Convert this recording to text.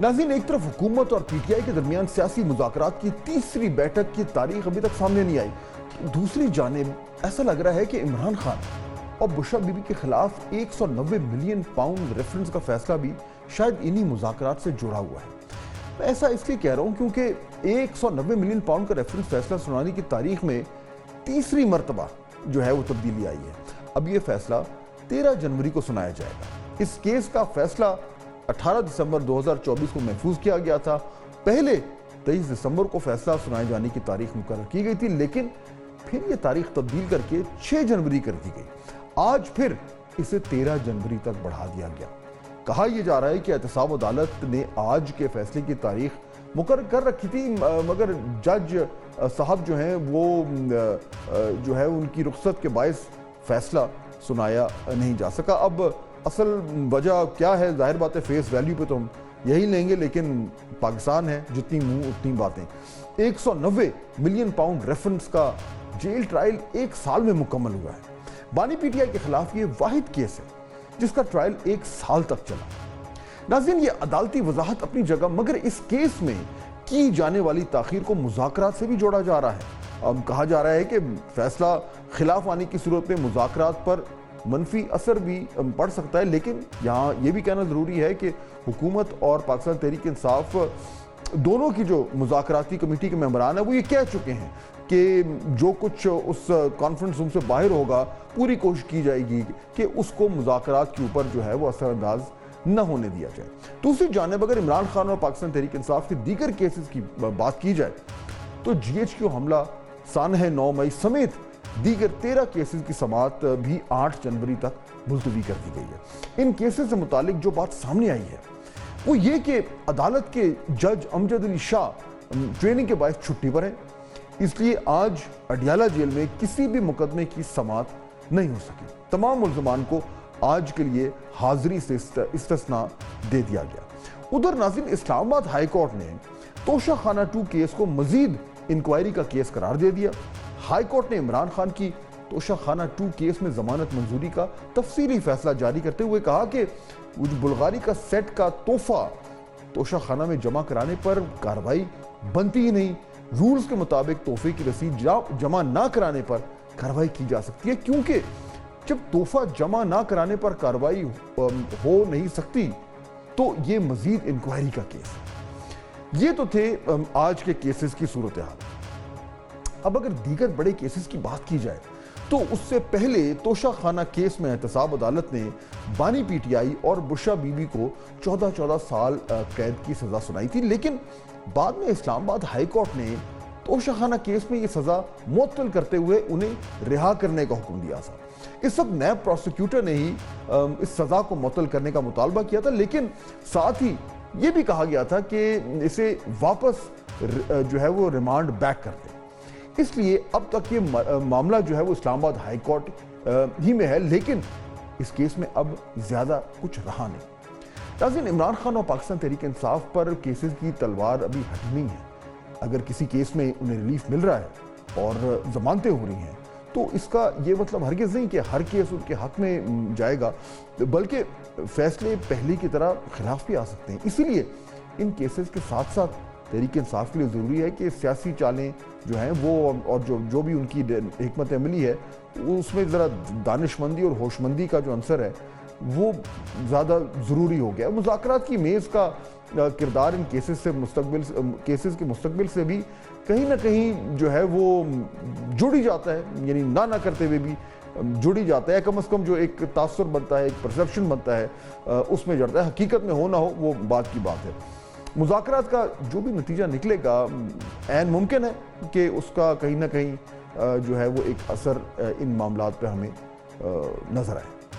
नाज़रीन, एक तरफ हुकूमत और पीटीआई के दरमियान सियासी मुज़ाकरात की तीसरी बैठक की तारीख अभी तक सामने नहीं आई। दूसरी जानिब ऐसा लग रहा है कि इमरान खान और बुशरा बीबी के खिलाफ 190 मिलियन पाउंड रेफरेंस का फैसला भी शायद इन्हीं मुज़ाकरात से जुड़ा हुआ है। मैं ऐसा इसलिए कह रहा हूँ क्योंकि 190 मिलियन पाउंड का रेफरेंस फैसला सुनाने की तारीख में तीसरी मरतबा जो है वो तब्दीली आई है। अब ये फैसला 13 जनवरी को सुनाया जाएगा। इस केस का फैसला 18 दिसंबर 2024 को महफूज किया गया था। पहले 23 दिसंबर को फैसला सुनाए जाने की तारीख मुकर्रर की गई थी, लेकिन फिर ये तारीख तब्दील करके 6 जनवरी कर दी गई। आज फिर इसे 13 जनवरी तक बढ़ा दिया गया। कहा यह जा रहा है कि एहतसाब अदालत ने आज के फैसले की तारीख मुकर्रर कर रखी थी, मगर जज साहब जो हैं वो जो है उनकी रुख्सत के बायस फैसला सुनाया नहीं जा सका। अब असल वजह क्या है, जाहिर बात है फेस वैल्यू पे तो हम यही लेंगे, लेकिन पाकिस्तान है, जितनी मुंह उतनी बातें। 190 मिलियन पाउंड रेफरेंस का जेल ट्रायल 1 साल में मुकम्मल हुआ है। बानी पीटीआई के खिलाफ ये वाहिद केस है जिसका ट्रायल 1 साल तक चला। नाज़रीन, ये अदालती वजाहत अपनी जगह, मगर इस केस में की जाने वाली ताखीर को मुज़ाकरात से भी जोड़ा जा रहा है। अब कहा जा रहा है कि फैसला खिलाफ आने की सूरत में मुज़ाकरात पर मनफी असर भी पड़ सकता है, लेकिन यहाँ ये भी कहना ज़रूरी है कि हुकूमत और पाकिस्तान तहरीक इंसाफ दोनों की जो मुज़ाकराती कमेटी के मेंबरान है वो ये कह चुके हैं कि जो कुछ उस कॉन्फ्रेंस रूम से बाहर होगा पूरी कोशिश की जाएगी कि उसको मुज़ाकरात के ऊपर जो है वो असरअंदाज न होने दिया जाए। दूसरी जानिब अगर इमरान खान और पाकिस्तान तहरीक इंसाफ के दीगर केसेस की बात की जाए तो GHQ हमला, सानह 9 मई समेत दीगर 13 केसेस की समाअत भी 8 जनवरी तक मुलतवी कर दी गई है। इन केसेस से मुतालिक जो बात सामने आई है वो ये कि अदालत के जज अमजद अली शाह ट्रेनिंग के बायस छुट्टी पर है, इसलिए आज अडियाला जेल में किसी भी मुकदमे की समाअत नहीं हो सकी। तमाम मुल्ज़मान को आज के लिए हाजिरी से इस्तिस्ना दे दिया गया। उधर नाज़रीन, इस्लामाबाद हाई कोर्ट ने तोशा खाना 2 केस को मजीद इंक्वायरी का केस करार दे दिया। हाई कोर्ट ने इमरान खान की तोशा खाना 2 केस में जमानत मंजूरी का तफसीली फैसला जारी करते हुए कहा कि बुल्गारी का सेट का तोहफा तोशा खाना में जमा कराने पर कार्रवाई बनती ही नहीं। रूल्स के मुताबिक तोहफे की रसीद जमा ना कराने पर कार्रवाई की जा सकती है, क्योंकि जब तोहफा जमा ना कराने पर कार्रवाई हो नहीं सकती तो ये मजीद इंक्वायरी का केस है। ये तो थे आज के केसेस की सूरत हाल। अब अगर दीगर बड़े केसेस की बात की जाए तो उससे पहले तोशा खाना केस में एहतसाब अदालत ने बानी पीटीआई और बुशरा बीबी को 14 साल कैद की सजा सुनाई थी, लेकिन बाद में इस्लामाबाद हाई कोर्ट ने तोशा खाना केस में ये सजा मुअत्तल करते हुए उन्हें रिहा करने का हुक्म दिया था। इस वक्त नैब प्रोसिक्यूटर ने ही इस सजा को मुअत्तल करने का मुतालबा किया था, लेकिन साथ ही ये भी कहा गया था कि इसे वापस जो है वो रिमांड बैक कर दें। इसलिए अब तक ये मामला जो है वो इस्लामाबाद हाई कोर्ट ही में है, लेकिन इस केस में अब ज्यादा कुछ रहा नहीं। नाज़रीन, इमरान खान और पाकिस्तान तहरीक इंसाफ पर केसेस की तलवार अभी हटी नहीं है। अगर किसी केस में उन्हें रिलीफ मिल रहा है और जमानतें हो रही हैं तो इसका ये मतलब हरगिज़ नहीं कि हर केस उनके हक में जाएगा, बल्कि फैसले पहले की तरह खिलाफ भी आ सकते हैं। इसीलिए इन केसेस के साथ साथ तहरीक इंसाफ के लिए ज़रूरी है कि सियासी चालें जो हैं वो और जो भी उनकी हिकमत अमली है उसमें ज़रा दानिशमंदी और होशमंदी का जो अंसर है वो ज़्यादा ज़रूरी हो गया। मुज़ाकरात की मेज़ का किरदार इन केसेस के मुस्तकबिल से भी कहीं ना कहीं जो है वो जुड़ ही जाता है, यानी ना करते हुए भी जुड़ ही जाता है। कम अज़ कम जो एक तासुर बनता है, एक परसेप्शन बनता है, उसमें जड़ता है। हकीकत में हो ना हो वो बात की बात है। मुज़ाकरात का जो भी नतीजा निकलेगा ऐन मुमकिन है कि उसका कहीं ना कहीं जो है वो एक असर इन मामलात पे हमें नज़र आए।